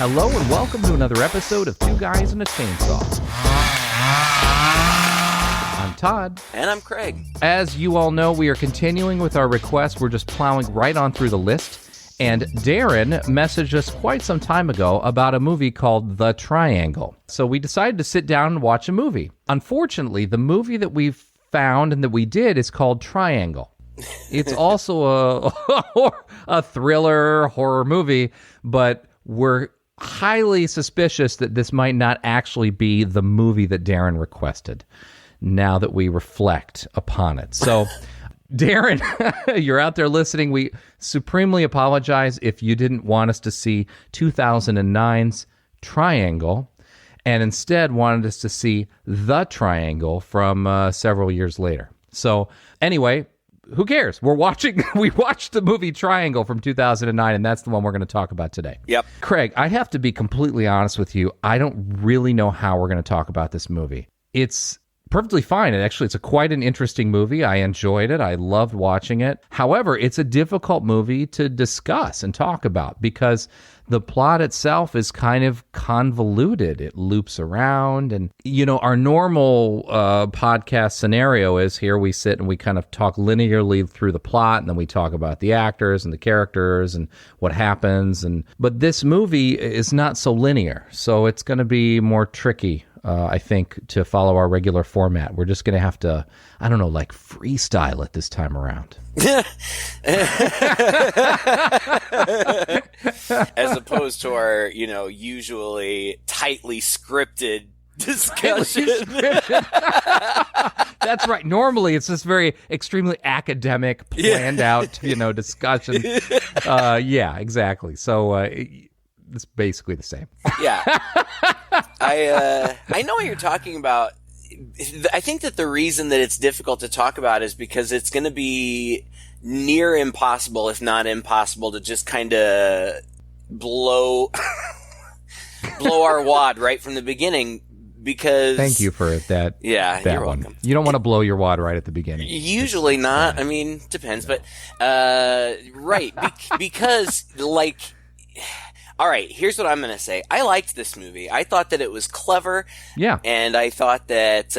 Hello and welcome to another episode of Two Guys and a Chainsaw. I'm Todd. And I'm Craig. As you all know, we are continuing with our request. We're just plowing right on through the list. And Darren messaged us quite some time ago about a movie called The Triangle. So we decided to sit down and watch a movie. Unfortunately, the movie that we found and that we did is called Triangle. It's also a thriller horror movie, but we're highly suspicious that this might not actually be the movie that Darren requested now that we reflect upon it. So, Darren, you're out there listening. We supremely apologize if you didn't want us to see 2009's Triangle and instead wanted us to see The Triangle from several years later. So, anyway, who cares? We watched the movie Triangle from 2009, and that's the one we're going to talk about today. Yep. Craig, I have to be completely honest with you. I don't really know how we're going to talk about this movie. It's perfectly fine. It's quite an interesting movie. I enjoyed it. I loved watching it. However, it's a difficult movie to discuss and talk about because the plot itself is kind of convoluted. It loops around. And, our normal podcast scenario is here we sit and we kind of talk linearly through the plot, and then we talk about the actors and the characters and what happens. But this movie is not so linear, so it's going to be more tricky, I think, to follow our regular format. We're just going to have to, freestyle it this time around. As opposed to our, usually tightly scripted discussion. That's right. Normally, it's this very extremely academic, planned out, discussion. Yeah, exactly. So it's basically the same. Yeah. I know what you're talking about. I think that the reason that it's difficult to talk about is because it's going to be near impossible, if not impossible, to just kind of blow our wad right from the beginning. Because thank you for that. Yeah, that you're one. welcome. You don't want to blow your wad right at the beginning. Usually not. Yeah. I mean, depends, but right because all right, here's what I'm going to say. I liked this movie. I thought that it was clever. Yeah. And I thought that,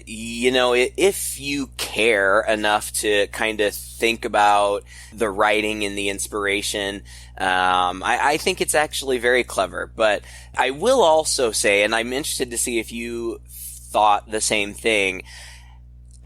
if you care enough to kind of think about the writing and the inspiration, I think it's actually very clever. But I will also say, and I'm interested to see if you thought the same thing,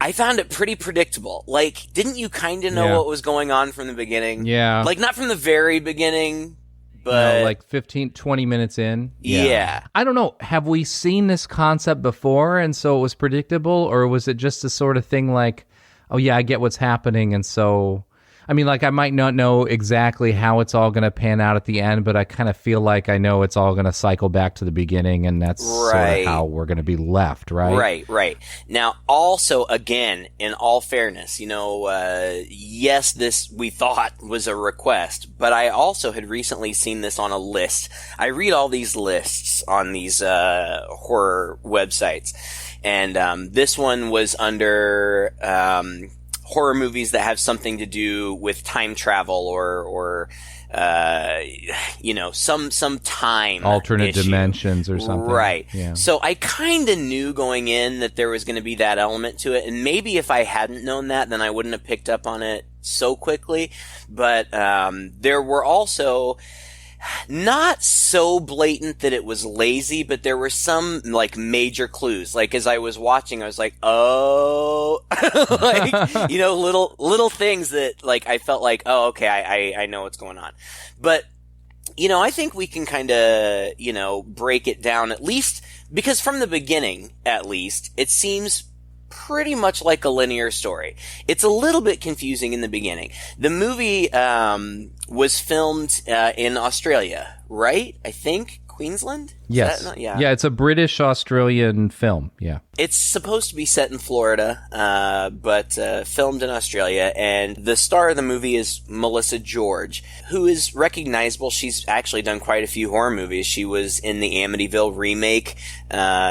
I found it pretty predictable. Like, didn't you kind of know what was going on from the beginning? Yeah. Like, not from the very beginning, but like 15, 20 minutes in. Yeah. I don't know. Have we seen this concept before and so it was predictable? Or was it just a sort of thing like, oh yeah, I get what's happening, and so... I mean, I might not know exactly how it's all going to pan out at the end, but I kind of feel like I know it's all going to cycle back to the beginning, and that's sort of how we're going to be left, right? Right. Now, also, again, in all fairness, yes, this we thought was a request, but I also had recently seen this on a list. I read all these lists on these horror websites, and this one was under... horror movies that have something to do with time travel or some time alternate issue. Dimensions or something. Right. Yeah. So I kind of knew going in that there was going to be that element to it, and maybe if I hadn't known that, then I wouldn't have picked up on it so quickly. But there were also... not so blatant that it was lazy, but there were some major clues. Like as I was watching, I was like, "Oh," little things that I felt like, "Oh, okay, I know what's going on." But I think we can kind of break it down at least because from the beginning, at least, it seems pretty much like a linear story. It's a little bit confusing in the beginning. The movie was filmed in Australia, right? I think Queensland? Yes. Yeah, it's a British-Australian film, yeah. It's supposed to be set in Florida, but filmed in Australia, and the star of the movie is Melissa George, who is recognizable. She's actually done quite a few horror movies. She was in the Amityville remake.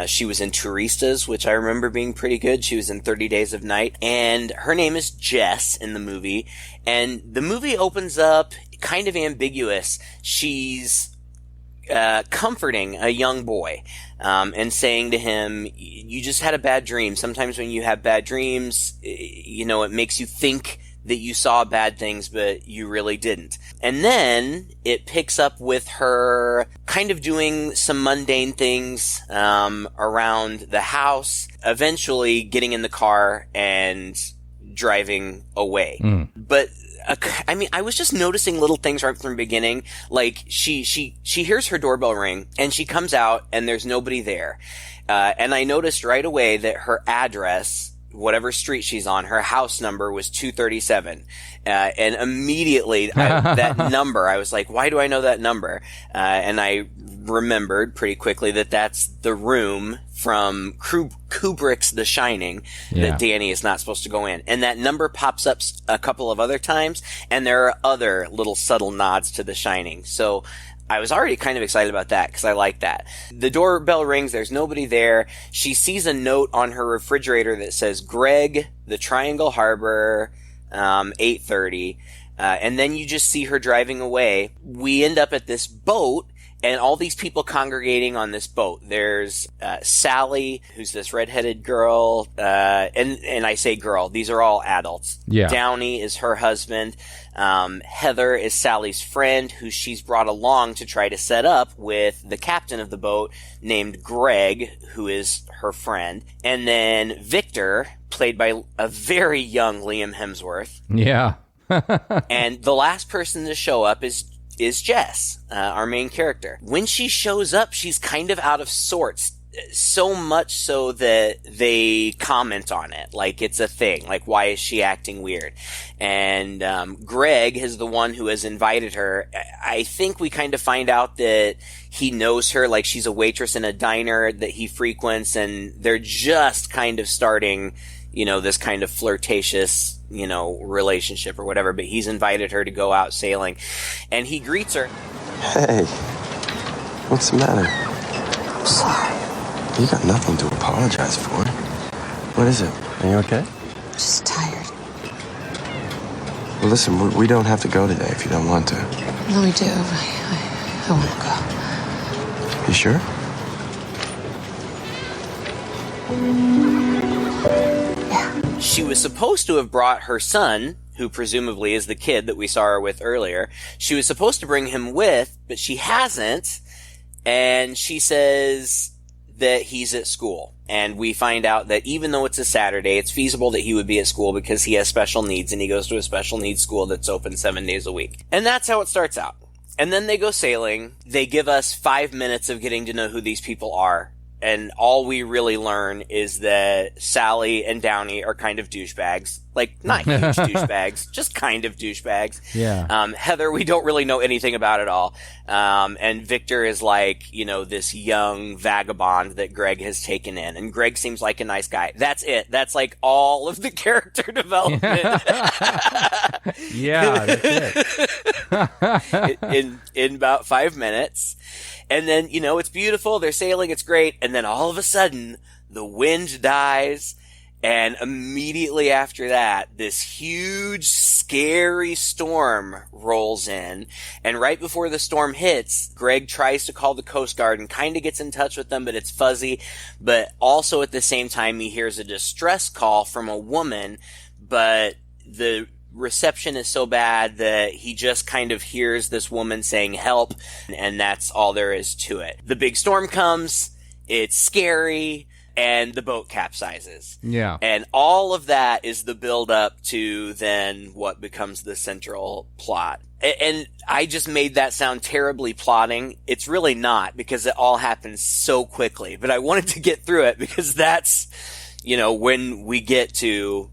She was in Touristas, which I remember being pretty good. She was in 30 Days of Night, and her name is Jess in the movie, and the movie opens up kind of ambiguous. She's comforting a young boy, and saying to him, you just had a bad dream. Sometimes when you have bad dreams, it makes you think that you saw bad things, but you really didn't. And then it picks up with her kind of doing some mundane things around the house, eventually getting in the car and driving away. But I was just noticing little things right from the beginning. Like she hears her doorbell ring and she comes out and there's nobody there. And I noticed right away that her address, whatever street she's on, her house number was 237. And immediately that number, I was like, why do I know that number? And I remembered pretty quickly that that's the room from Kubrick's The Shining that Danny is not supposed to go in. And that number pops up a couple of other times, and there are other little subtle nods to The Shining. So I was already kind of excited about that because I like that. The doorbell rings. There's nobody there. She sees a note on her refrigerator that says, Greg, the Triangle Harbor, 8:30. And then you just see her driving away. We end up at this boat and all these people congregating on this boat. There's Sally, who's this redheaded girl, and I say girl, these are all adults. Yeah. Downey is her husband. Heather is Sally's friend, who she's brought along to try to set up with the captain of the boat named Greg, who is her friend. And then Victor, played by a very young Liam Hemsworth. Yeah. And the last person to show up is Jess, our main character. When she shows up, she's kind of out of sorts. So much so that they comment on it. Like, it's a thing. Like, why is she acting weird? And Greg is the one who has invited her. I think we kind of find out that he knows her. Like, she's a waitress in a diner that he frequents, and they're just kind of starting, this kind of flirtatious, relationship or whatever, but he's invited her to go out sailing, and he greets her. Hey, what's the matter? I'm sorry. You got nothing to apologize for. What is it? Are you okay? Just tired. Well, listen, we don't have to go today if you don't want to. No, we do. I want to go. You sure? Yeah. She was supposed to have brought her son, who presumably is the kid that we saw her with earlier. She was supposed to bring him with, but she hasn't. And she says that he's at school. And we find out that even though it's a Saturday, it's feasible that he would be at school because he has special needs and he goes to a special needs school that's open 7 days a week. And that's how it starts out. And then they go sailing. They give us 5 minutes of getting to know who these people are. And all we really learn is that Sally and Downey are kind of douchebags. Like, not huge douchebags, just kind of douchebags. Yeah. Heather, we don't really know anything about at all. And Victor is like, this young vagabond that Greg has taken in. And Greg seems like a nice guy. That's it. That's like all of the character development. Yeah, that's it. in about 5 minutes. And then, it's beautiful. They're sailing. It's great. And then all of a sudden, the wind dies. And immediately after that, this huge, scary storm rolls in. And right before the storm hits, Greg tries to call the Coast Guard and kind of gets in touch with them, but it's fuzzy. But also at the same time, he hears a distress call from a woman, but the reception is so bad that he just kind of hears this woman saying help, and that's all there is to it. The big storm comes, it's scary, and the boat capsizes. Yeah. And all of that is the build up to then what becomes the central plot. And I just made that sound terribly plotting. It's really not, because it all happens so quickly. But I wanted to get through it because that's, when we get to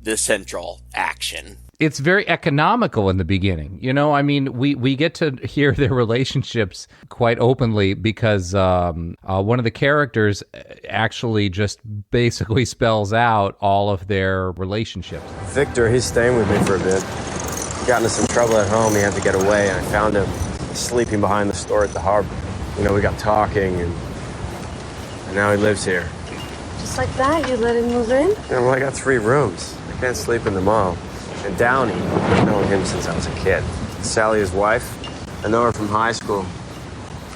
the central action. It's very economical in the beginning. We get to hear their relationships quite openly because one of the characters actually just basically spells out all of their relationships. Victor, he's staying with me for a bit. He got into some trouble at home. He had to get away, and I found him sleeping behind the store at the harbor. We got talking, and now he lives here. Just like that, you let him move in? Well, I got 3 rooms. I can't sleep in them all. And Downey, I've known him since I was a kid. Sally, his wife, I know her from high school.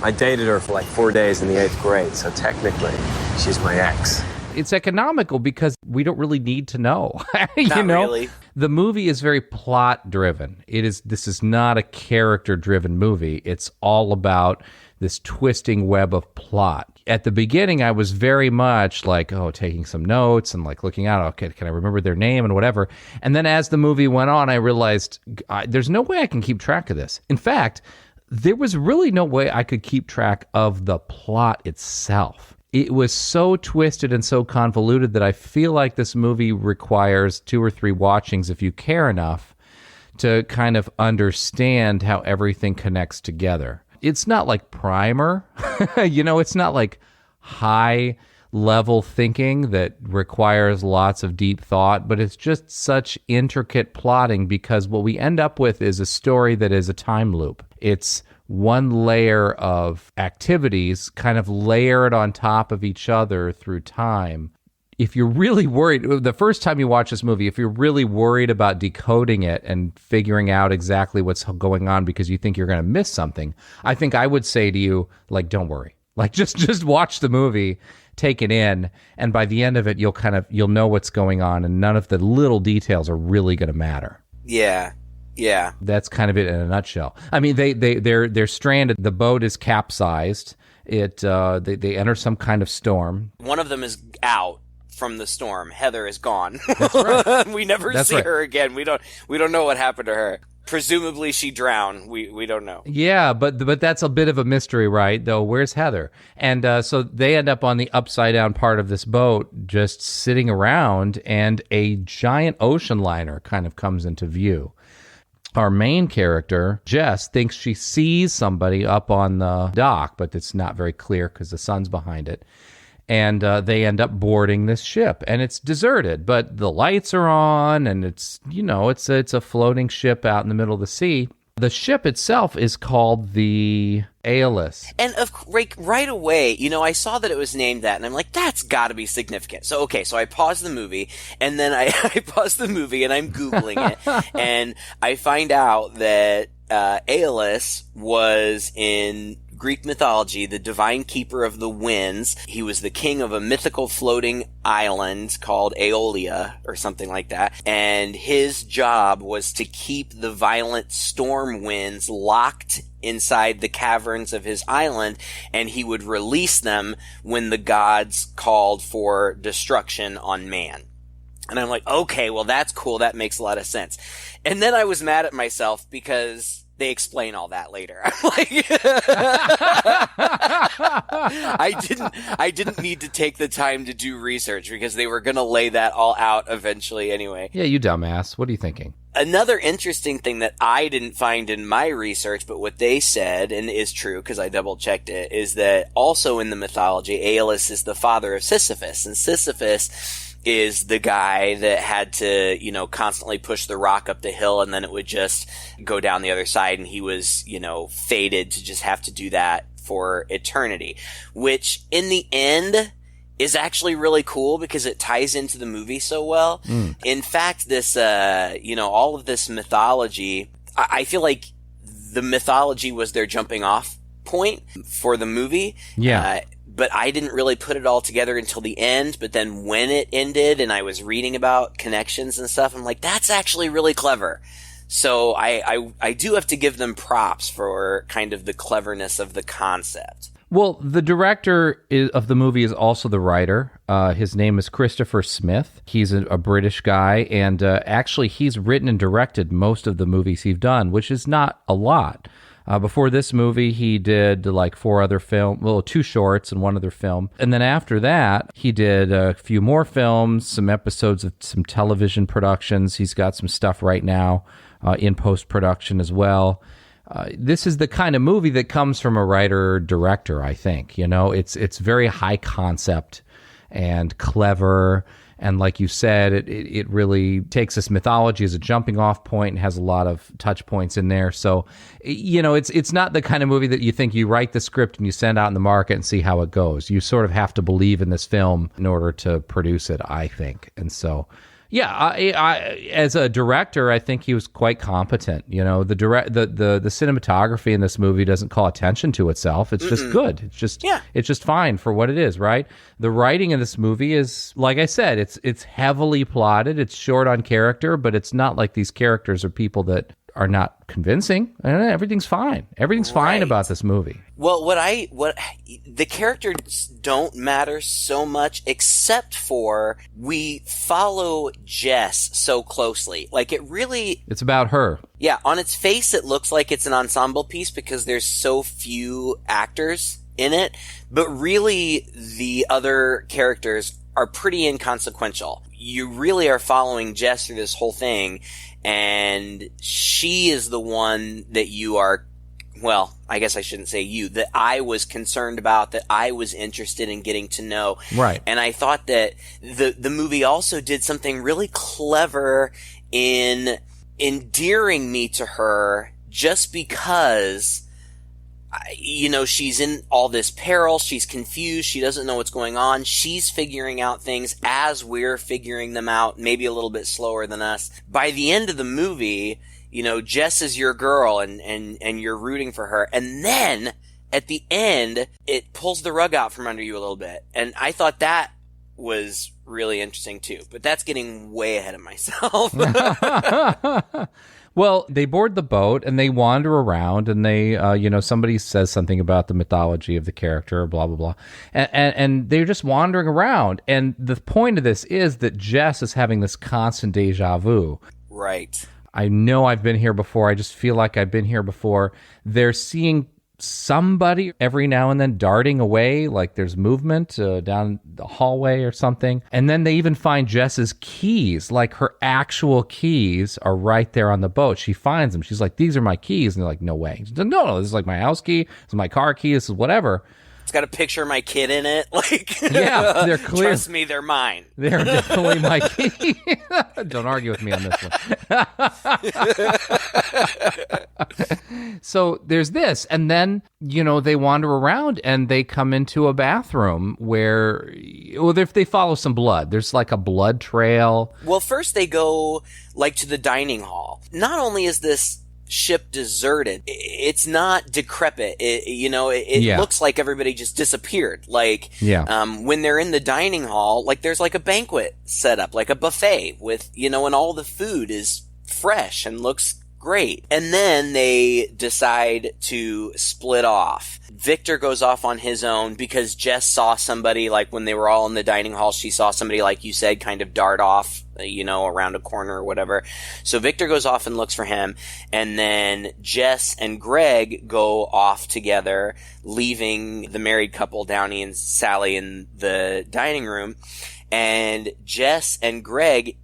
I dated her for like 4 days in the 8th grade, so technically, she's my ex. It's economical because we don't really need to know. Not really. The movie is very plot driven. This is not a character driven movie. It's all about this twisting web of plot. At the beginning, I was very much like, taking some notes and like looking out, okay, can I remember their name and whatever? And then as the movie went on, I realized there's no way I can keep track of this. In fact, there was really no way I could keep track of the plot itself. It was so twisted and so convoluted that I feel like this movie requires 2 or 3 watchings if you care enough to kind of understand how everything connects together. It's not like Primer, it's not like high level thinking that requires lots of deep thought, but it's just such intricate plotting because what we end up with is a story that is a time loop. It's one layer of activities kind of layered on top of each other through time. If you're really worried, the first time you watch this movie, if you're really worried about decoding it and figuring out exactly what's going on because you think you're going to miss something, I think I would say to you, like, don't worry. Like, just watch the movie, take it in, and by the end of it, you'll know what's going on, and none of the little details are really going to matter. Yeah. Yeah. That's kind of it in a nutshell. I mean, they're stranded. The boat is capsized. They enter some kind of storm. One of them is out from the storm. Heather is gone. That's right. We never see her again. We don't know what happened to her. Presumably she drowned. We don't know. Yeah, but that's a bit of a mystery, right? Though, where's Heather? And so they end up on the upside down part of this boat, just sitting around, and a giant ocean liner kind of comes into view. Our main character, Jess, thinks she sees somebody up on the dock, but it's not very clear because the sun's behind it. And they end up boarding this ship, and it's deserted, but the lights are on, and it's a floating ship out in the middle of the sea. The ship itself is called the Aeolus. And right away, I saw that it was named that, and I'm like, that's got to be significant. So I paused the movie, and then I paused the movie, and I'm Googling it, and I find out that Aeolus was in Greek mythology the divine keeper of the winds. He was the king of a mythical floating island called Aeolia or something like that. And his job was to keep the violent storm winds locked inside the caverns of his island, and he would release them when the gods called for destruction on man. And I'm like, okay, well, that's cool. That makes a lot of sense. And then I was mad at myself because they explain all that later. I'm like, I didn't need to take the time to do research because they were going to lay that all out eventually anyway. Yeah, you dumbass. What are you thinking? Another interesting thing that I didn't find in my research, but what they said, and is true because I double-checked it, is that also in the mythology, Aeolus is the father of Sisyphus, and Sisyphus is the guy that had to, constantly push the rock up the hill and then it would just go down the other side, and he was, fated to just have to do that for eternity, which in the end is actually really cool because it ties into the movie so well. In fact, this, all of this mythology, I feel like the mythology was their jumping off point for the movie. Yeah. But I didn't really put it all together until the end. But then when it ended and I was reading about connections and stuff, I'm like, that's actually really clever. So I do have to give them props for kind of the cleverness of the concept. Well, the director of the movie is also the writer. His name is Christopher Smith. He's a British guy, and actually he's written and directed most of the movies he's done, which is not a lot. Before this movie, he did like 4 other films, 2 shorts and 1 other film. And then after that, he did a few more films, some episodes of some television productions. He's got some stuff right now in post-production as well. This is the kind of movie that comes from a writer-director, I think. It's very high concept and clever. And like you said, it really takes this mythology as a jumping off point and has a lot of touch points in there. So, it's not the kind of movie that you think you write the script and you send out in the market and see how it goes. You sort of have to believe in this film in order to produce it, I think. And so, Yeah, as a director, I think he was quite competent. You know, the cinematography in this movie doesn't call attention to itself. It's just good. It's just fine for what it is, right? The writing in this movie is, like I said, it's heavily plotted. It's short on character, but it's not like these characters are people that are not convincing. Everything's fine. Everything's fine about this movie. Well, the characters don't matter so much, except for we follow Jess so closely. Like, it's about her. Yeah, on its face, it looks like it's an ensemble piece because there's so few actors in it, but really the other characters are pretty inconsequential. You really are following Jess through this whole thing, and she is the one that you are, well, I guess I shouldn't say you, that I was concerned about, that I was interested in getting to know. Right. And I thought that the movie also did something really clever in endearing me to her just because, you know, she's in all this peril, she's confused, she doesn't know what's going on, she's figuring out things as we're figuring them out, maybe a little bit slower than us. By the end of the movie, you know, Jess is your girl and you're rooting for her. And then at the end, it pulls the rug out from under you a little bit. And I thought that was really interesting too. But that's getting way ahead of myself. Well, they board the boat and they wander around and they, somebody says something about the mythology of the character, blah, blah, blah. And they're just wandering around. And the point of this is that Jess is having this constant deja vu. Right. I know I've been here before. I just feel like I've been here before. They're seeing somebody every now and then darting away, like there's movement down the hallway or something. And then they even find Jess's keys, like her actual keys are right there on the boat. She finds them. She's like, these are my keys. And they're like, no way. She's like, no, this is like my house key. This is my car key. This is whatever. It's got a picture of my kid in it. Like, yeah, they're clear. Trust me, they're mine. They're definitely my key. Don't argue with me on this one. So there's this, and then, you know, they wander around and they come into a bathroom where, well, if they follow some blood, there's like a blood trail. Well, first they go like to the dining hall. Not only is this ship deserted, it's not decrepit. It looks like everybody just disappeared. Like, when they're in the dining hall, like there's like a banquet set up, like a buffet with, and all the food is fresh and looks great. And then they decide to split off. Victor goes off on his own because Jess saw somebody, like when they were all in the dining hall, she saw somebody, like you said, kind of dart off, around a corner or whatever. So Victor goes off and looks for him. And then Jess and Greg go off together, leaving the married couple, Downey and Sally, in the dining room. And Jess and Greg,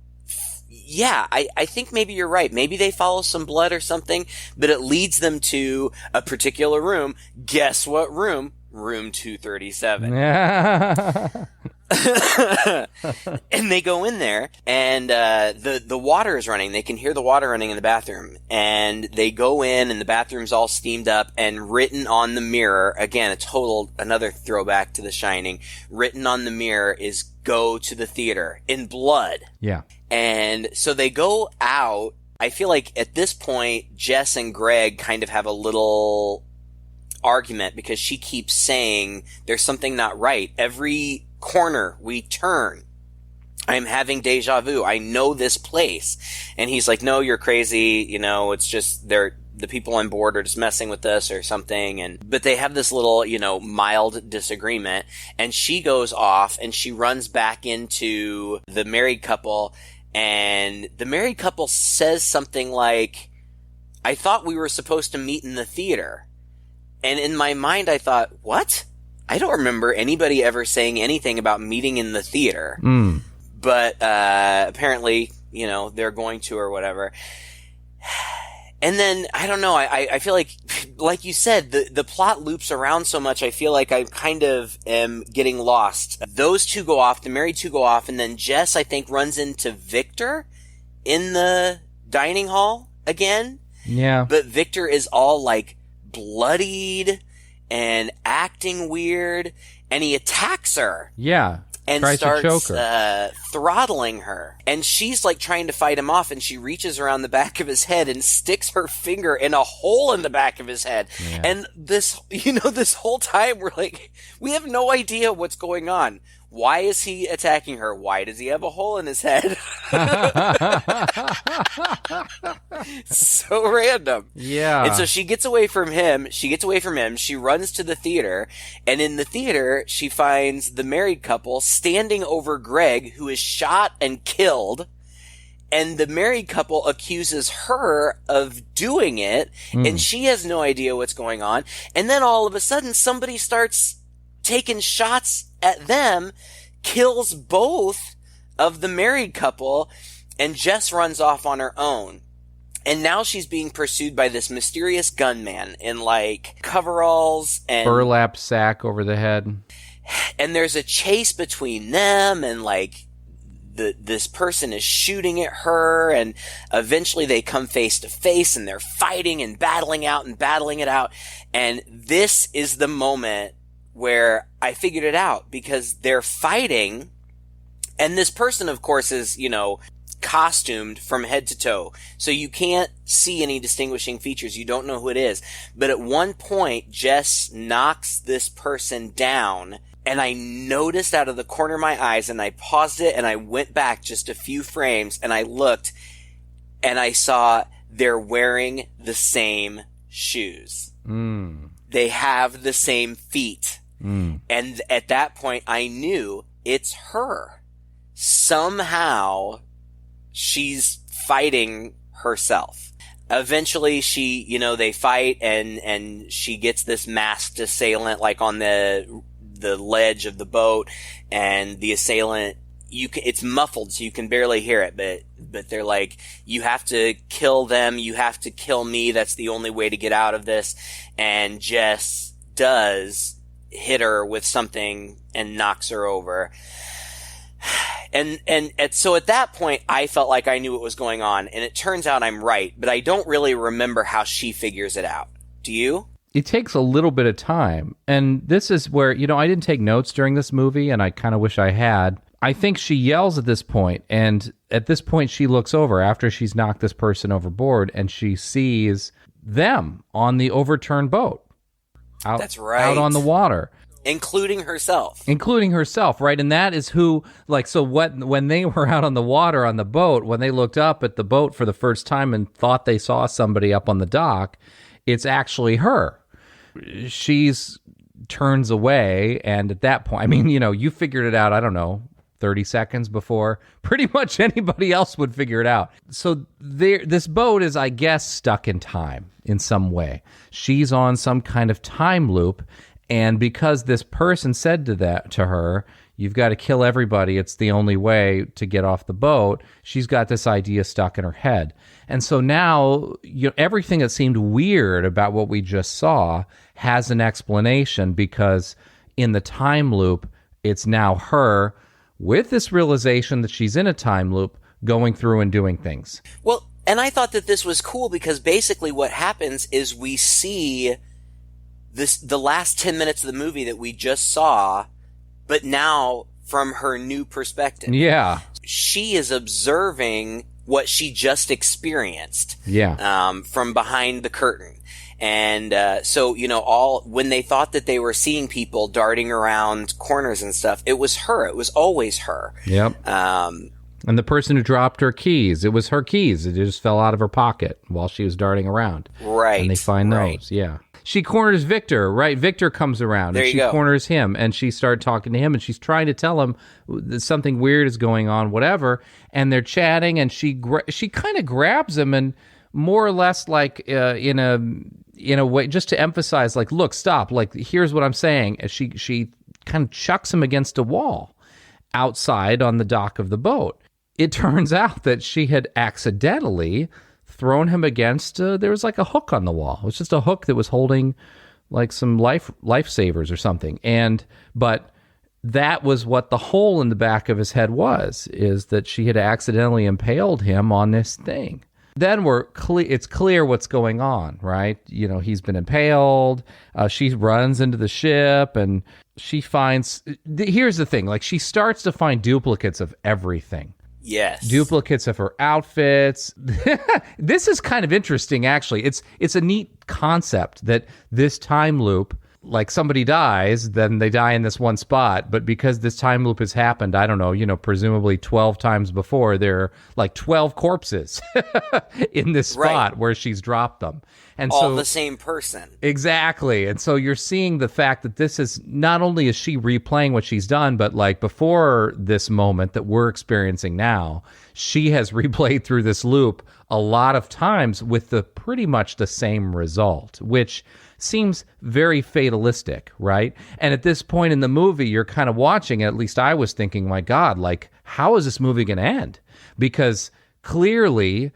I think maybe you're right. Maybe they follow some blood or something, but it leads them to a particular room. Guess what room? Room 237. And they go in there, and the water is running. They can hear the water running in the bathroom. And they go in, and the bathroom's all steamed up, and written on the mirror, again, another throwback to The Shining, written on the mirror is "Go to the theater" in blood. Yeah. And so they go out. I feel like at this point, Jess and Greg kind of have a little argument because she keeps saying there's something not right. Every corner we turn, I'm having deja vu. I know this place. And he's like, no, you're crazy. It's just the people on board are just messing with us or something. But they have this little, mild disagreement. And she goes off and she runs back into the married couple. And the married couple says something like, I thought we were supposed to meet in the theater. And in my mind, I thought, what? I don't remember anybody ever saying anything about meeting in the theater. But apparently, they're going to or whatever. And then, I don't know, I feel like you said, the plot loops around so much, I feel like I kind of am getting lost. Those two go off, the married two go off, and then Jess, I think, runs into Victor in the dining hall again. Yeah. But Victor is all, like, bloodied and acting weird, and he attacks her. Yeah. and Tries to choke starts her. throttling her. And she's like trying to fight him off, and she reaches around the back of his head and sticks her finger in a hole in the back of his head. Yeah. And this whole time we're like, we have no idea what's going on. Why is he attacking her? Why does he have a hole in his head? So random. Yeah. And so she gets away from him. She runs to the theater. And in the theater, she finds the married couple standing over Greg, who is shot and killed. And the married couple accuses her of doing it. And she has no idea what's going on. And then all of a sudden, somebody starts taking shots at them, kills both of the married couple, and Jess runs off on her own. And now she's being pursued by this mysterious gunman in like coveralls and burlap sack over the head. And there's a chase between them, and like this person is shooting at her, and eventually they come face to face, and they're fighting and battling it out. And this is the moment where I figured it out, because they're fighting, and this person, of course, is, costumed from head to toe. So you can't see any distinguishing features. You don't know who it is. But at one point, Jess knocks this person down, and I noticed out of the corner of my eyes, and I paused it, and I went back just a few frames, and I looked, and I saw they're wearing the same shoes. They have the same feet. And at that point, I knew it's her. Somehow, she's fighting herself. Eventually, they fight, and she gets this masked assailant, like on the ledge of the boat, and the assailant, it's muffled, so you can barely hear it, but they're like, you have to kill them, you have to kill me, that's the only way to get out of this. And Jess does hit her with something and knocks her over. And so at that point, I felt like I knew what was going on, and it turns out I'm right, but I don't really remember how she figures it out. Do you? It takes a little bit of time, and this is where, I didn't take notes during this movie, and I kind of wish I had. I think she yells at this point, and at this point she looks over after she's knocked this person overboard, and she sees them on the overturned boat. That's right. Out on the water. Including herself, right? And that is who, when they were out on the water on the boat, when they looked up at the boat for the first time and thought they saw somebody up on the dock, it's actually her. She's turns away, and at that point, you figured it out, I don't know, 30 seconds before pretty much anybody else would figure it out. So this boat is, I guess, stuck in time in some way. She's on some kind of time loop, and because this person said to her, you've got to kill everybody, it's the only way to get off the boat, she's got this idea stuck in her head. And so now, everything that seemed weird about what we just saw has an explanation, because in the time loop, it's now her with this realization that she's in a time loop going through and doing things. Well, and I thought that this was cool, because basically what happens is we see the last 10 minutes of the movie that we just saw, but now from her new perspective. Yeah. She is observing what she just experienced. Yeah. From behind the curtain. And so, when they thought that they were seeing people darting around corners and stuff, it was her. It was always her. Yep. And the person who dropped her keys, it was her keys. It just fell out of her pocket while she was darting around. Right. And they find those. Yeah. She corners Victor, right? Victor comes around, and she corners him, and she started talking to him, and she's trying to tell him that something weird is going on, whatever. And they're chatting, and she kind of grabs him, and more or less like in a way, just to emphasize, like, look, stop, like, here's what I'm saying. And she kind of chucks him against a wall outside on the dock of the boat. It turns out that she had accidentally thrown him against, there was like a hook on the wall. It was just a hook that was holding like some lifesavers or something. But that was what the hole in the back of his head was, is that she had accidentally impaled him on this thing. Then it's clear what's going on, right? You know, he's been impaled. She runs into the ship, and she finds. Here's the thing: like, she starts to find duplicates of everything. Yes. Duplicates of her outfits. This is kind of interesting, actually. It's a neat concept that this time loop. Like, somebody dies, then they die in this one spot. But because this time loop has happened, I don't know, presumably 12 times before, there are like 12 corpses in this spot where she's dropped them. And all the same person. Exactly. And so you're seeing the fact that this is not only is she replaying what she's done, but like before this moment that we're experiencing now, she has replayed through this loop a lot of times with pretty much the same result, which seems very fatalistic, right? And at this point in the movie, you're kind of watching, at least I was thinking, my God, like, how is this movie going to end? Because clearly,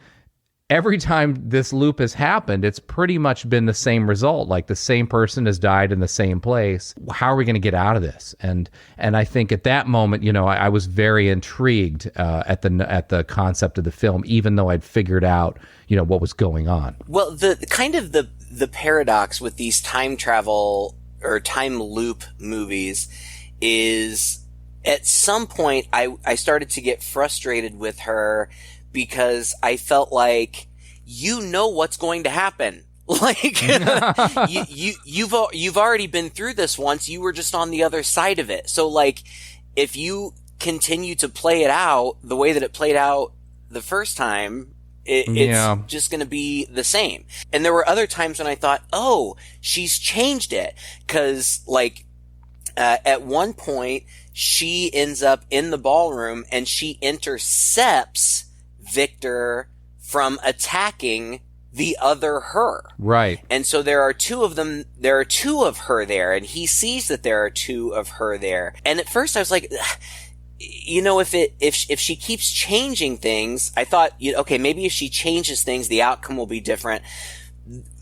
every time this loop has happened, it's pretty much been the same result. Like, the same person has died in the same place. How are we going to get out of this? And I think at that moment, I was very intrigued at the concept of the film, even though I'd figured out, what was going on. Well, the paradox with these time travel or time loop movies is, at some point I started to get frustrated with her because I felt like, what's going to happen. Like, you've already been through this once. You were just on the other side of it. So, like, if you continue to play it out the way that it played out the first time, it's just going to be the same. And there were other times when I thought, oh, she's changed it. 'Cause, like, at one point, she ends up in the ballroom and she intercepts Victor from attacking the other her. Right. And so there are two of them. There are two of her there, and he sees that there are two of her there. And at first I was like, if she keeps changing things, I thought, okay, maybe if she changes things, the outcome will be different.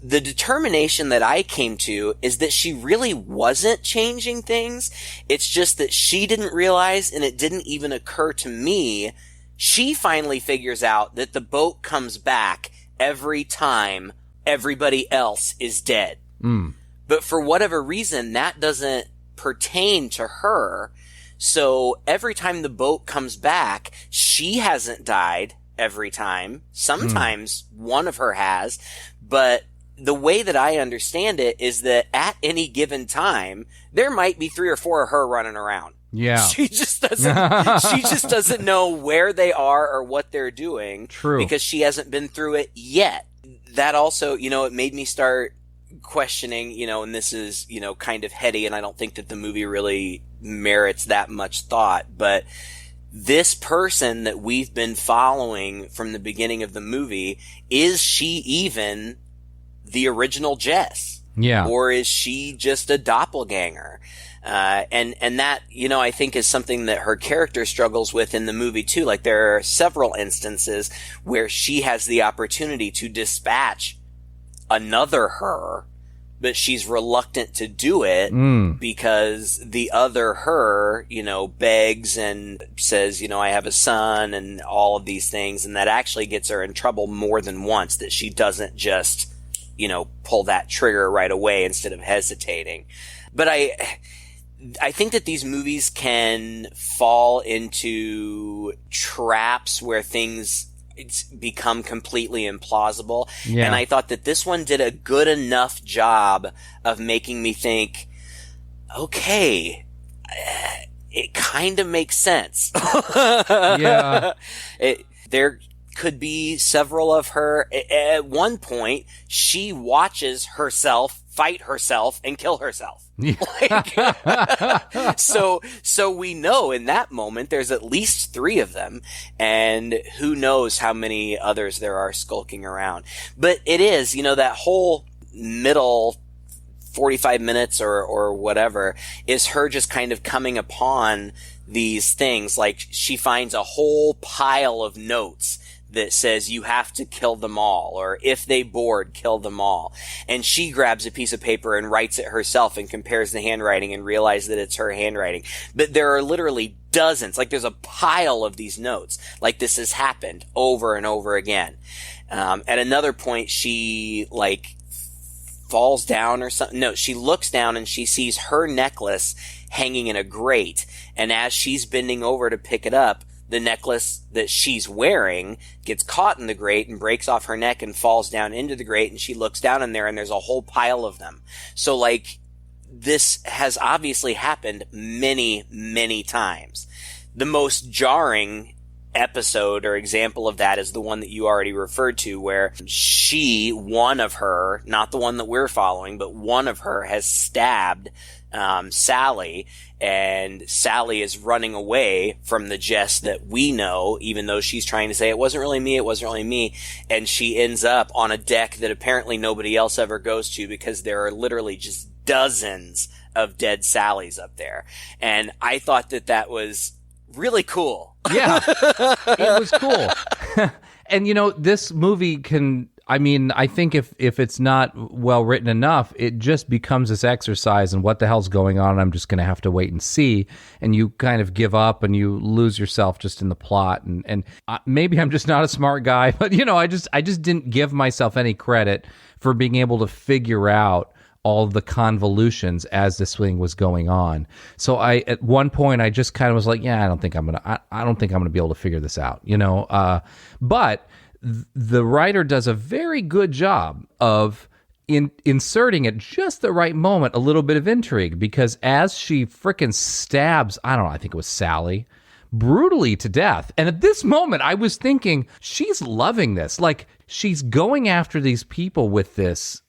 The determination that I came to is that she really wasn't changing things. It's just that she didn't realize, and it didn't even occur to me. She finally figures out that the boat comes back every time everybody else is dead. But for whatever reason, that doesn't pertain to her. So every time the boat comes back, she hasn't died every time. Sometimes one of her has, but the way that I understand it is that at any given time, there might be 3 or 4 of her running around. Yeah. She just doesn't know where they are or what they're doing. True. Because she hasn't been through it yet. That also, it made me start questioning, and this is, kind of heady, and I don't think that the movie really merits that much thought, but this person that we've been following from the beginning of the movie, is she even the original Jess? Yeah. Or is she just a doppelganger? And that, I think is something that her character struggles with in the movie too. Like, there are several instances where she has the opportunity to dispatch another her, but she's reluctant to do it because the other her, begs and says, I have a son and all of these things. And that actually gets her in trouble more than once, that she doesn't just, pull that trigger right away instead of hesitating. But I think that these movies can fall into traps where things become completely implausible. Yeah. And I thought that this one did a good enough job of making me think, okay, it kind of makes sense. Yeah. There could be several of her. At one point, she watches herself fight herself and kill herself. So we know in that moment there's at least 3 of them, and who knows how many others there are skulking around. But it is, that whole middle 45 minutes or whatever is her just kind of coming upon these things. Like, she finds a whole pile of notes that says you have to kill them all, or if they board, kill them all. And she grabs a piece of paper and writes it herself and compares the handwriting and realizes that it's her handwriting. But there are literally dozens, like there's a pile of these notes, like this has happened over and over again. At another point, she like falls down or something. No, she looks down and she sees her necklace hanging in a grate. And as she's bending over to pick it up, the necklace that she's wearing gets caught in the grate and breaks off her neck and falls down into the grate. And she looks down in there and there's a whole pile of them. So like, this has obviously happened many, many times. The most jarring episode or example of that is the one that you already referred to, where one of her, not the one that we're following, but one of her has stabbed Sally, and Sally is running away from the Jess that we know, even though she's trying to say it wasn't really me, and she ends up on a deck that apparently nobody else ever goes to, because there are literally just dozens of dead Sallys up there. And I thought that was really cool. Yeah, it was cool. And this movie I think if it's not well written enough, it just becomes this exercise in what the hell's going on. I'm just going to have to wait and see. And you kind of give up and you lose yourself just in the plot. And maybe I'm just not a smart guy, but I just didn't give myself any credit for being able to figure out all the convolutions as this thing was going on. So at one point I just kind of was like, yeah, I don't think I'm gonna be able to figure this out, but the writer does a very good job of inserting at just the right moment a little bit of intrigue, because as she frickin' stabs, I think it was Sally, brutally to death. And at this moment I was thinking, she's loving this. Like, she's going after these people with this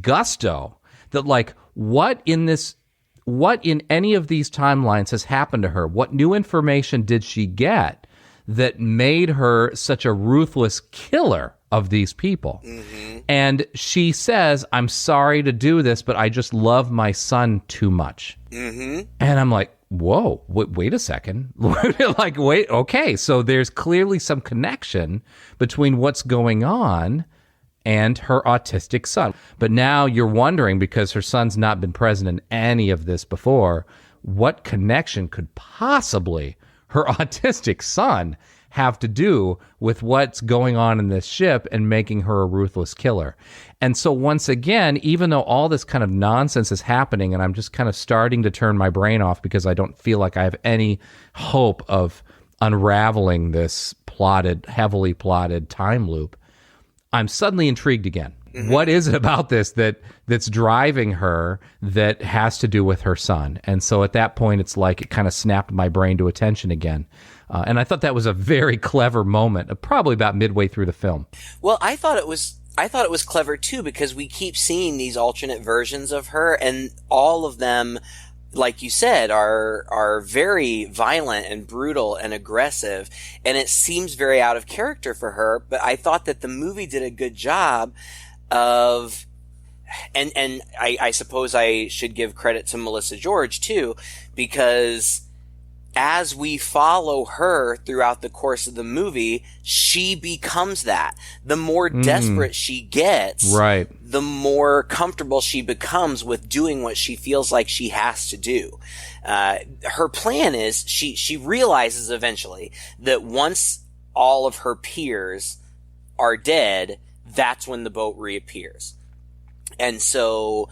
gusto that, like, what in any of these timelines has happened to her? What new information did she get that made her such a ruthless killer of these people? Mm-hmm. And she says, I'm sorry to do this, but I just love my son too much. Mm-hmm. And I'm like, whoa, wait a second. Like, wait, okay. So there's clearly some connection between what's going on and her autistic son. But now you're wondering, because her son's not been present in any of this before, what connection could possibly her autistic son have to do with what's going on in this ship and making her a ruthless killer? And so once again, even though all this kind of nonsense is happening and I'm just kind of starting to turn my brain off because I don't feel like I have any hope of unraveling this heavily plotted time loop, I'm suddenly intrigued again. Mm-hmm. What is it about this that's driving her that has to do with her son? And so at that point, it's like it kind of snapped my brain to attention again. And I thought that was a very clever moment, probably about midway through the film. Well, I thought it was clever too, because we keep seeing these alternate versions of her, and all of them, like you said, are very violent and brutal and aggressive, and it seems very out of character for her. But I thought that the movie did a good job of, and I suppose I should give credit to Melissa George too, because as we follow her throughout the course of the movie, she becomes that. The more desperate she gets, right, the more comfortable she becomes with doing what she feels like she has to do. Her plan is, she realizes eventually that once all of her peers are dead, that's when the boat reappears. And so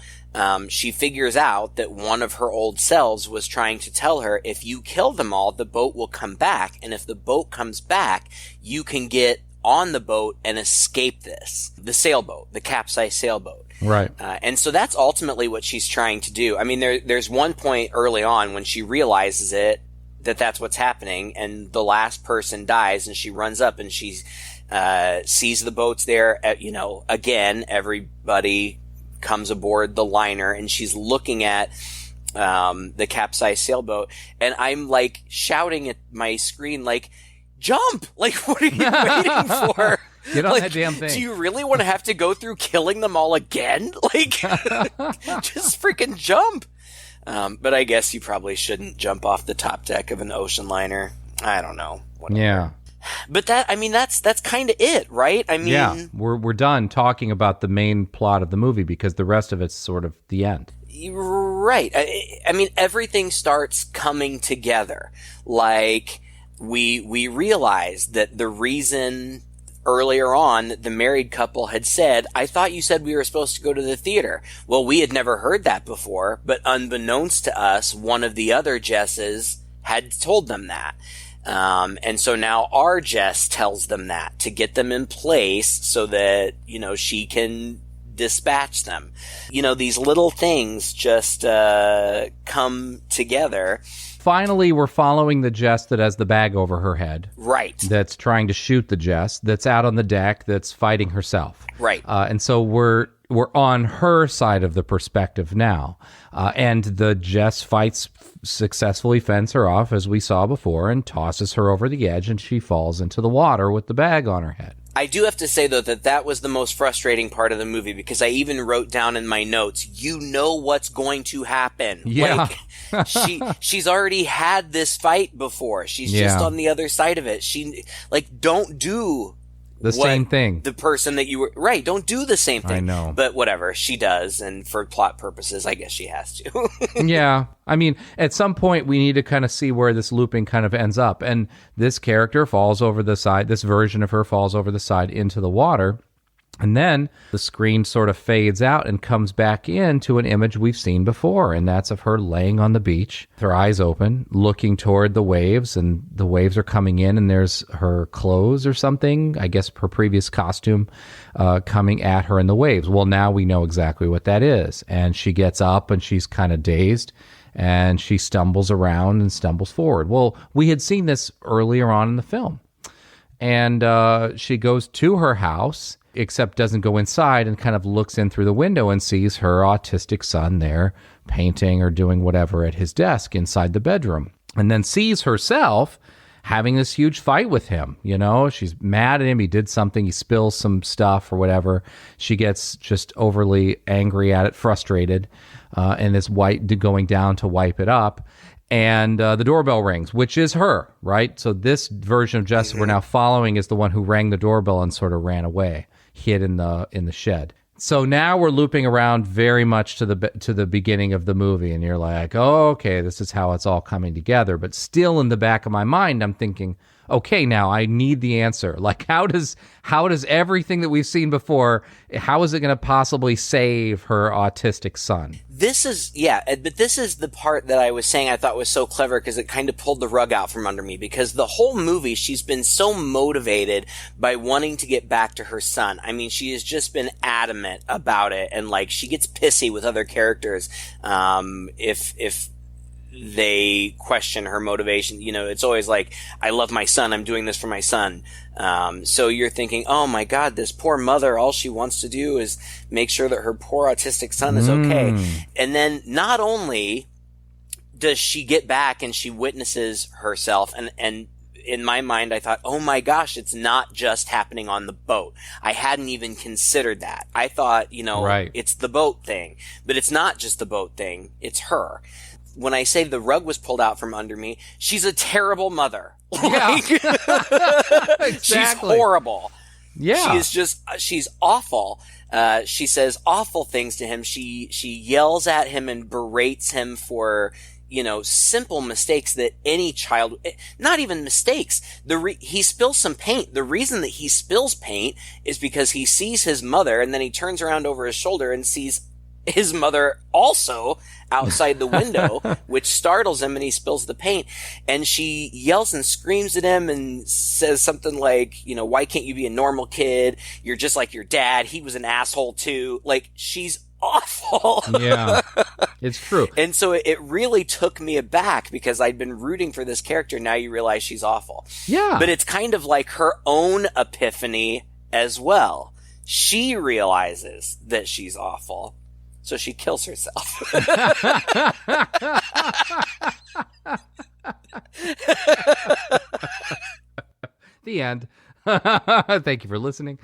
she figures out that one of her old selves was trying to tell her, if you kill them all, the boat will come back. And if the boat comes back, you can get on the boat and escape this. The sailboat, the capsized sailboat. Right. And so that's ultimately what she's trying to do. I mean, there's one point early on when she realizes that's what's happening, and the last person dies, and she runs up and she sees the boats there. Again, everybody comes aboard the liner, and she's looking at the capsized sailboat, and I'm like shouting at my screen, like, jump! Like, what are you waiting for? Get on that damn thing. Do you really want to have to go through killing them all again? Like, just freaking jump. But I guess you probably shouldn't jump off the top deck of an ocean liner. I don't know. Whatever. Yeah. But that's kind of it, right? I mean, Yeah, we're done talking about the main plot of the movie because the rest of it's sort of the end. right. I mean, everything starts coming together. Like, we realized that the reason earlier on the married couple had said, I thought you said we were supposed to go to the theater. Well, we had never heard that before, but unbeknownst to us, one of the other Jesses had told them that. And so now our Jess tells them that to get them in place so that, she can dispatch them. These little things just come together. Finally, we're following the Jess that has the bag over her head. Right. That's trying to shoot the Jess that's out on the deck that's fighting herself. Right. And so we're on her side of the perspective now. And the Jess successfully fends her off, as we saw before, and tosses her over the edge, and she falls into the water with the bag on her head. I do have to say, though, that was the most frustrating part of the movie, because I even wrote down in my notes, what's going to happen. Yeah. She's already had this fight before. She's just on the other side of it. Don't do the same thing. The person that you were... Right, don't do the same thing. I know. But whatever, she does, and for plot purposes, I guess she has to. Yeah. I mean, at some point, we need to kind of see where this looping kind of ends up. And this character falls over the side, this version of her falls over the side into the water. And then the screen sort of fades out and comes back into an image we've seen before. And that's of her laying on the beach, with her eyes open, looking toward the waves. And the waves are coming in, and there's her clothes or something, I guess her previous costume, coming at her in the waves. Well, now we know exactly what that is. And she gets up, and she's kind of dazed, and she stumbles around and stumbles forward. Well, we had seen this earlier on in the film. And she goes to her house, except doesn't go inside, and kind of looks in through the window and sees her autistic son there painting or doing whatever at his desk inside the bedroom, and then sees herself having this huge fight with him. She's mad at him. He did something. He spills some stuff or whatever. She gets just overly angry at it, frustrated, and is going down to wipe it up. And the doorbell rings, which is her, right? So this version of Jess we're now following is the one who rang the doorbell and sort of ran away, hid in the shed. So now we're looping around very much to the beginning of the movie, and you're like, oh, okay, this is how it's all coming together. But still, in the back of my mind, I'm thinking, okay, now I need the answer. Like, how does everything that we've seen before, how is it going to possibly save her autistic son? This is the part that I was saying I thought was so clever, because it kind of pulled the rug out from under me, because the whole movie, she's been so motivated by wanting to get back to her son. I mean, she has just been adamant about it, and she gets pissy with other characters if they question her motivation. It's always like, I love my son, I'm doing this for my son. So you're thinking, oh my God, this poor mother, all she wants to do is make sure that her poor autistic son is okay. And then not only does she get back and she witnesses herself, and in my mind, I thought, oh my gosh, it's not just happening on the boat. I hadn't even considered that. I thought, right, it's the boat thing, but it's not just the boat thing. It's her. When I say the rug was pulled out from under me, she's a terrible mother. Yeah. Exactly. She's horrible. Yeah. She's awful. She says awful things to him. She yells at him and berates him for, simple mistakes that any child, not even mistakes. He spills some paint. The reason that he spills paint is because he sees his mother, and then he turns around over his shoulder and sees his mother also outside the window, which startles him, and he spills the paint. And she yells and screams at him and says something like, why can't you be a normal kid? You're just like your dad. He was an asshole too. She's awful. Yeah, it's true. And so it really took me aback, because I'd been rooting for this character. Now you realize she's awful. Yeah. But it's kind of like her own epiphany as well. She realizes that she's awful, so she kills herself. The end. Thank you for listening.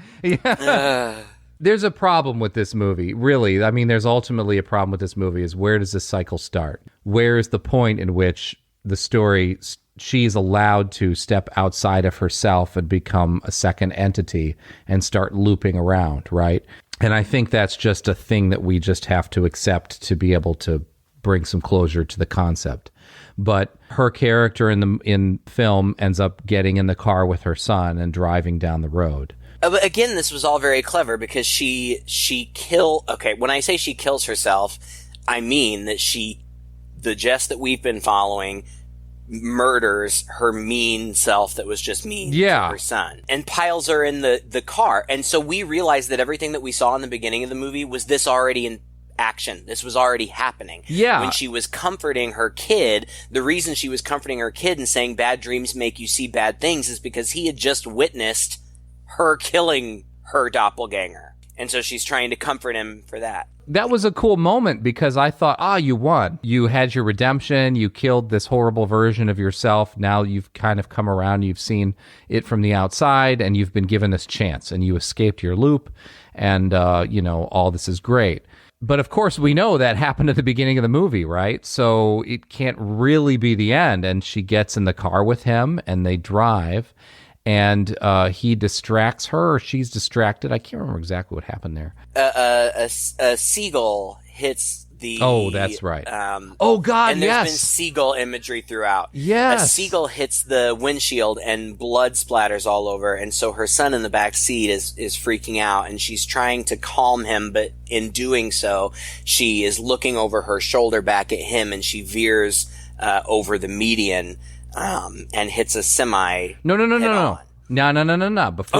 There's a problem with this movie, really. I mean, there's ultimately a problem with this movie, is where does this cycle start? Where is the point in which the story she's allowed to step outside of herself and become a second entity and start looping around, right? And I think that's just a thing that we just have to accept to be able to bring some closure to the concept. But her character in film ends up getting in the car with her son and driving down the road. But again, this was all very clever because when I say she kills herself, I mean that the Jess that we've been following murders her mean self that was just mean to her son and piles her in the car. And so we realized that everything that we saw in the beginning of the movie was this already in action. This was already happening. Yeah. When she was comforting her kid, the reason she was comforting her kid and saying bad dreams make you see bad things is because he had just witnessed her killing her doppelganger. And so she's trying to comfort him for that. That was a cool moment because I thought, you won. You had your redemption. You killed this horrible version of yourself. Now you've kind of come around. You've seen it from the outside and you've been given this chance and you escaped your loop and, all this is great. But of course, we know that happened at the beginning of the movie, right? So it can't really be the end. And she gets in the car with him and they drive. And he distracts her. She's distracted. I can't remember exactly what happened there. A seagull hits the... Oh, that's right. Oh, God, and there's been seagull imagery throughout. Yes. A seagull hits the windshield and blood splatters all over. And so her son in the back seat is freaking out. And she's trying to calm him. But in doing so, she is looking over her shoulder back at him. And she veers over the median. And hits a semi. No. Before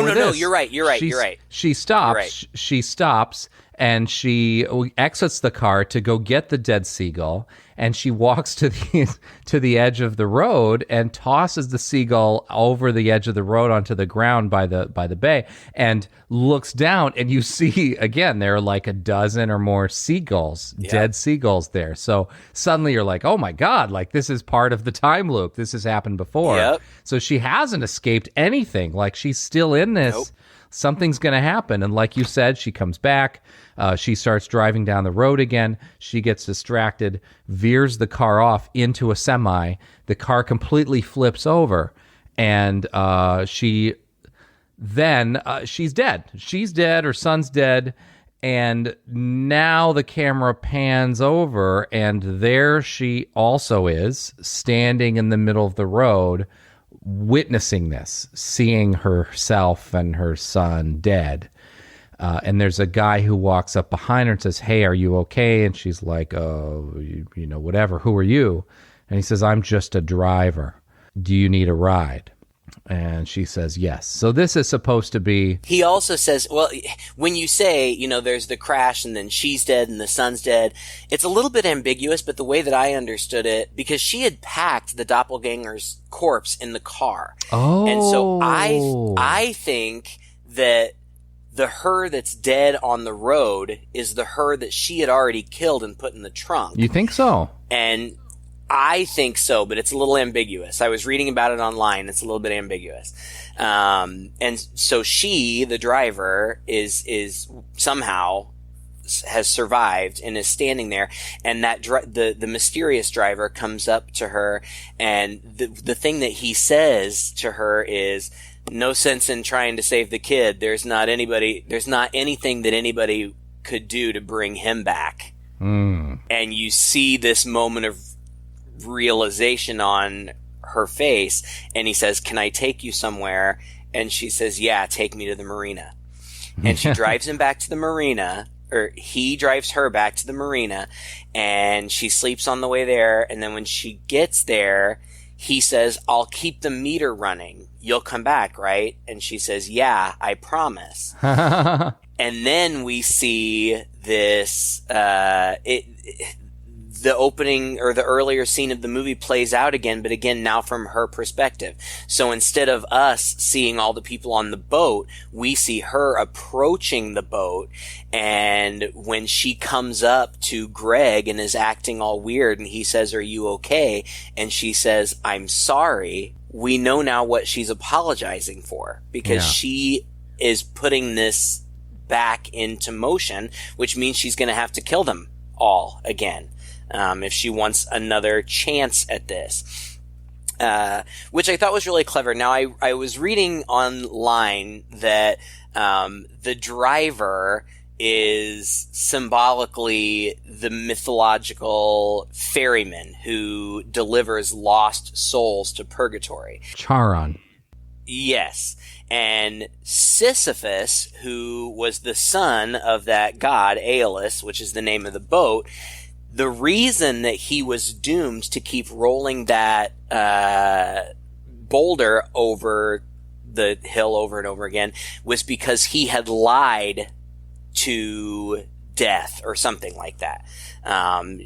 no. You're right. She stops. She stops and she exits the car to go get the dead seagull. And she walks to the edge of the road and tosses the seagull over the edge of the road onto the ground by the bay and looks down. And you see, again, there are like a dozen or more seagulls, dead seagulls there. So suddenly you're like, oh my God, like this is part of the time loop. This has happened before. Yep. So she hasn't escaped anything. Like she's still in this. Nope. Something's going to happen. And like you said, she comes back. She starts driving down the road again. She gets distracted, veers the car off into a semi. The car completely flips over. And she's dead. She's dead. Her son's dead. And now the camera pans over. And there she also is, standing in the middle of the road, witnessing this, seeing herself and her son dead. And there's a guy who walks up behind her and says, hey, are you okay? And she's like, oh, whatever. Who are you? And he says, I'm just a driver. Do you need a ride? And she says, yes. So this is supposed to be... He also says, well, when you say, there's the crash and then she's dead and the son's dead, it's a little bit ambiguous, but the way that I understood it, because she had packed the doppelganger's corpse in the car. Oh. And so I think that the her that's dead on the road is the her that she had already killed and put in the trunk. You think so? And I think so, but it's a little ambiguous. I was reading about it online. It's a little bit ambiguous. And so she, the driver, is somehow has survived and is standing there. And that the mysterious driver comes up to her, and the thing that he says to her is, no sense in trying to save the kid. There's not anything that anybody could do to bring him back. Mm. And you see this moment of realization on her face, and he says, can I take you somewhere? And she says, yeah, take me to the marina. And she drives him back to the marina, or he drives her back to the marina, and she sleeps on the way there. And then when she gets there, he says, I'll keep the meter running. You'll come back, right? And she says, yeah, I promise. And then we see this, the opening or the earlier scene of the movie plays out again, but again, now from her perspective. So instead of us seeing all the people on the boat, we see her approaching the boat. And when she comes up to Greg and is acting all weird, and he says, are you okay? And she says, I'm sorry. We know now what she's apologizing for, because she is putting this back into motion, which means she's going to have to kill them all again. If she wants another chance at this. which I thought was really clever. Now, I was reading online that the driver is symbolically the mythological ferryman who delivers lost souls to purgatory. Charon. Yes. And Sisyphus, who was the son of that god, Aeolus, which is the name of the boat, the reason that he was doomed to keep rolling that boulder over the hill over and over again was because he had lied to death or something like that.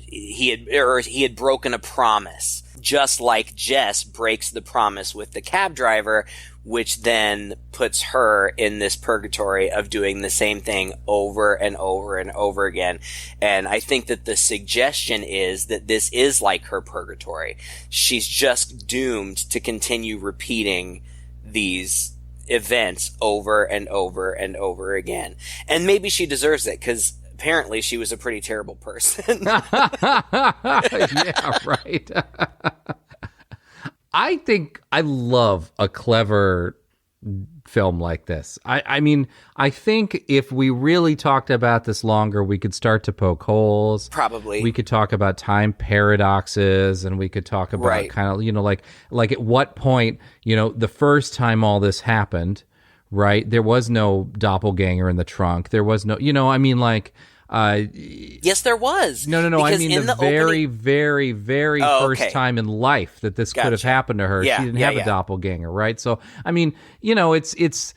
He had broken a promise, just like Jess breaks the promise with the cab driver, which then puts her in this purgatory of doing the same thing over and over and over again. And I think that the suggestion is that this is like her purgatory. She's just doomed to continue repeating these events over and over and over again. And maybe she deserves it, because apparently she was a pretty terrible person. Yeah, right. I think I love a clever film like this. I mean, I think if we really talked about this longer, we could start to poke holes. Probably. We could talk about time paradoxes, and we could talk about kind of, like at what point, the first time all this happened, right? There was no doppelganger in the trunk. There was no, yes, there was. No. I mean the very, very, very first time in life that this could have happened to her. Yeah, she didn't have a doppelganger, right? So, I mean, it's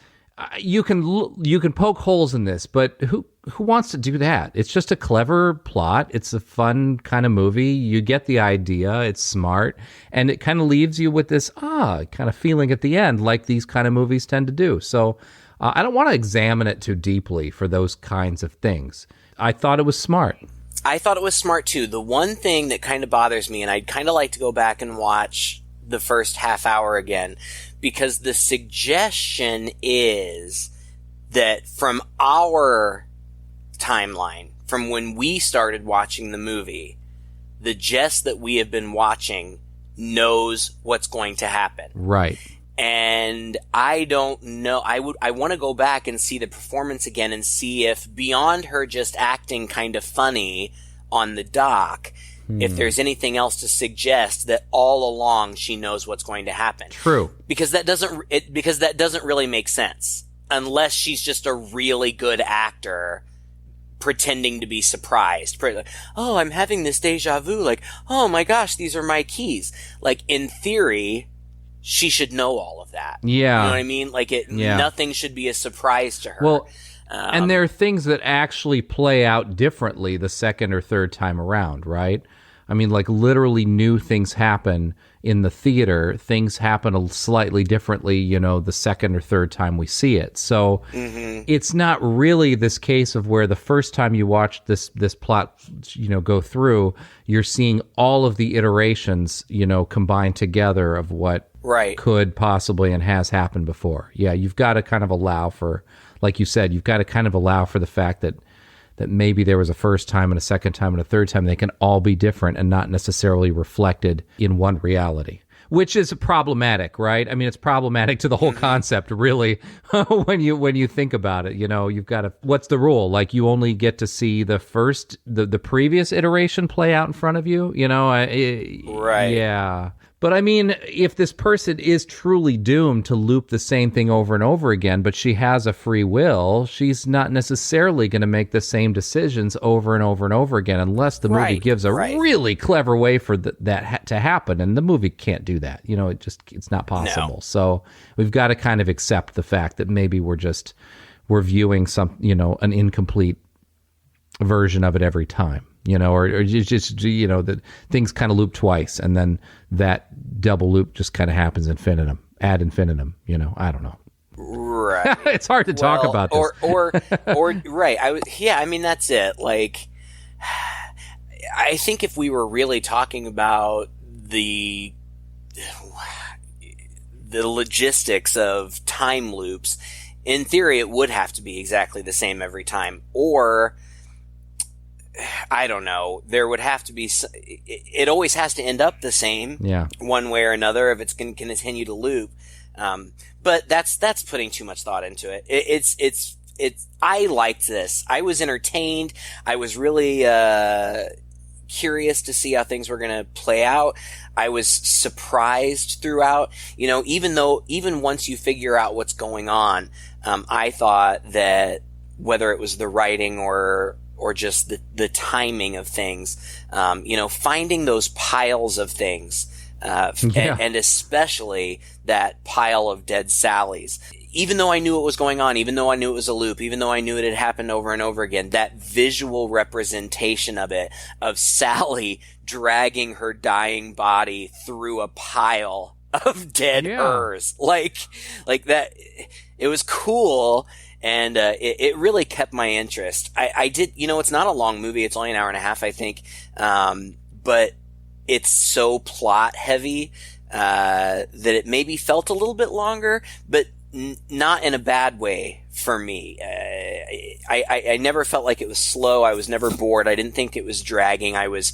you can poke holes in this, but who wants to do that? It's just a clever plot. It's a fun kind of movie. You get the idea. It's smart, and it kind of leaves you with this kind of feeling at the end, like these kind of movies tend to do. So, I don't want to examine it too deeply for those kinds of things. I thought it was smart. I thought it was smart too. The one thing that kind of bothers me, and I'd kind of like to go back and watch the first half hour again, because the suggestion is that from our timeline, from when we started watching the movie, the Jess that we have been watching knows what's going to happen. Right. And I don't know. I want to go back and see the performance again and see if, beyond her just acting kind of funny on the dock, if there's anything else to suggest that all along she knows what's going to happen. True. Because that doesn't really make sense unless she's just a really good actor pretending to be surprised. Oh, I'm having this deja vu. Like, oh my gosh, these are my keys. Like, in theory, she should know all of that. Yeah. You know what I mean? Like, nothing should be a surprise to her. Well, and there are things that actually play out differently the second or third time around, right? I mean, like, literally new things happen in the theater. Things happen slightly differently, the second or third time we see it. So it's not really this case of where the first time you watch this plot, go through, you're seeing all of the iterations, combined together of what could possibly and has happened before. Yeah, you've got to kind of allow for, like you said, you've got to kind of allow for the fact that maybe there was a first time and a second time and a third time. They can all be different and not necessarily reflected in one reality, which is problematic, right? I mean, it's problematic to the whole concept, really, when you think about it. You've got to, what's the rule? Like, you only get to see the previous iteration play out in front of you, Right. Yeah. But I mean, if this person is truly doomed to loop the same thing over and over again, but she has a free will, she's not necessarily going to make the same decisions over and over and over again, unless the movie gives a really clever way for that to happen. And the movie can't do that. It's not possible. No. So we've got to kind of accept the fact that maybe we're viewing an incomplete version of it every time. Or just that things kind of loop twice, and then that double loop just kind of happens ad infinitum. I don't know. Right. It's hard to talk about this. Or right. I mean, that's it. Like, I think if we were really talking about the logistics of time loops, in theory, it would have to be exactly the same every time. Or I don't know. There would have to be. It always has to end up the same. Yeah. One way or another, if it's going to continue to loop. But that's putting too much thought into it. It's. I liked this. I was entertained. I was really curious to see how things were going to play out. I was surprised throughout. You know, even once you figure out what's going on, I thought that whether it was the writing or just the timing of things, you know, finding those piles of things, and especially that pile of dead Sallys. Even though I knew what was going on, even though I knew it was a loop, even though I knew it had happened over and over again, that visual representation of it, of Sally dragging her dying body through a pile of dead hers, like that, it was cool. And it really kept my interest. I did, you know, it's not a long movie. It's only an hour and a half, I think. But it's so plot heavy that it maybe felt a little bit longer, but not in a bad way for me. I never felt like it was slow. I was never bored. I didn't think it was dragging. I was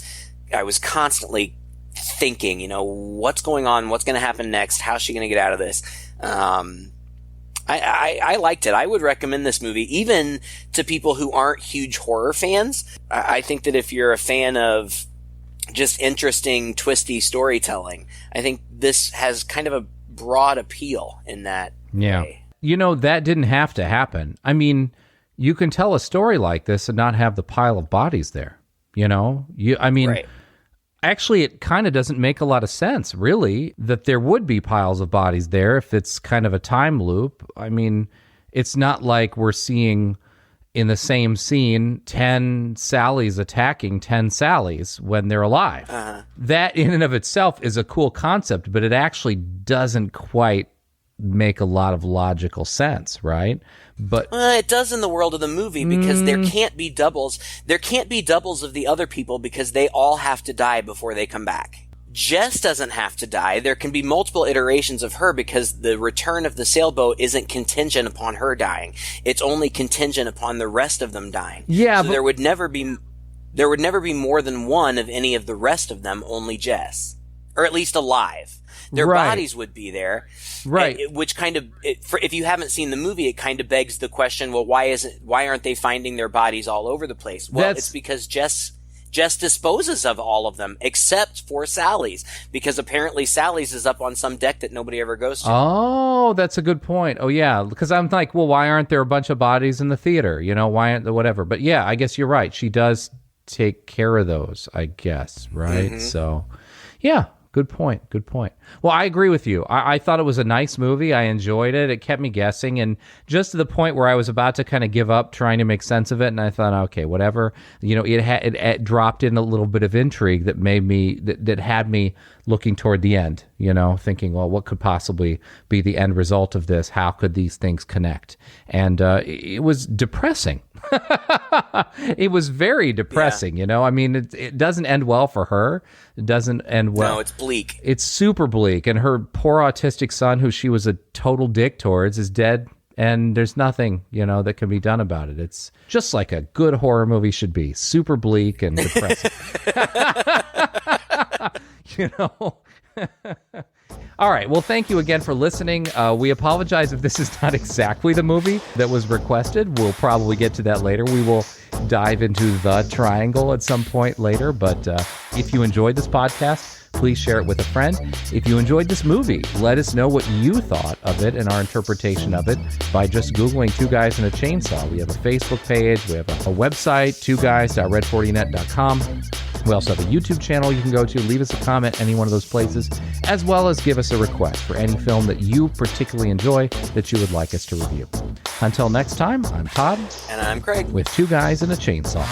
constantly thinking, you know, what's going on? What's going to happen next? How's she going to get out of this? I liked it. I would recommend this movie even to people who aren't huge horror fans. I think that if you're a fan of just interesting, twisty storytelling, I think this has kind of a broad appeal in that way. You know, that didn't have to happen. I mean, you can tell a story like this and not have the pile of bodies there, you know? Right. Actually, it kind of doesn't make a lot of sense, really, that there would be piles of bodies there if it's kind of a time loop. I mean, it's not like we're seeing in the same scene 10 Sallys attacking 10 Sallys when they're alive. That in and of itself is a cool concept, but it actually doesn't quite make a lot of logical sense, right? But it does in the world of the movie, because there can't be doubles. There can't be doubles of the other people because they all have to die before they come back. Jess doesn't have to die. There can be multiple iterations of her because the return of the sailboat isn't contingent upon her dying. It's only contingent upon the rest of them dying. Yeah, so there would never be more than one of any of the rest of them, only Jess. Or at least alive. Their bodies would be there. Right. Which kind of, if you haven't seen the movie, it kind of begs the question, well, why aren't they finding their bodies all over the place? Well, it's because Jess disposes of all of them, except for Sally's, because apparently Sally's is up on some deck that nobody ever goes to. Oh, that's a good point. Oh, yeah, because I'm like, well, why aren't there a bunch of bodies in the theater? You know, why aren't there whatever? But yeah, I guess you're right. She does take care of those, I guess, right? Mm-hmm. So, yeah. Good point. Well, I agree with you. I thought it was a nice movie. I enjoyed it. It kept me guessing, and just to the point where I was about to kind of give up trying to make sense of it, and I thought, okay, whatever. You know, it dropped in a little bit of intrigue that made me that had me looking toward the end. You know, thinking, well, what could possibly be the end result of this? How could these things connect? And it was depressing. It was very depressing, you know? I mean, it doesn't end well for her. It doesn't end well. No, it's bleak. It's super bleak. And her poor autistic son, who she was a total dick towards, is dead. And there's nothing, you know, that can be done about it. It's just like a good horror movie should be. Super bleak and depressing. You know? All right. Well, thank you again for listening. We apologize if this is not exactly the movie that was requested. We'll probably get to that later. We will dive into The Triangle at some point later. But if you enjoyed this podcast, please share it with a friend. If you enjoyed this movie, let us know what you thought of it and our interpretation of it by just Googling Two Guys and a Chainsaw. We have a Facebook page. We have a website, twoguys.red40net.com. We also have a YouTube channel you can go to. Leave us a comment, any one of those places, as well as give us a request for any film that you particularly enjoy that you would like us to review. Until next time, I'm Todd. And I'm Craig. With Two Guys and a Chainsaw.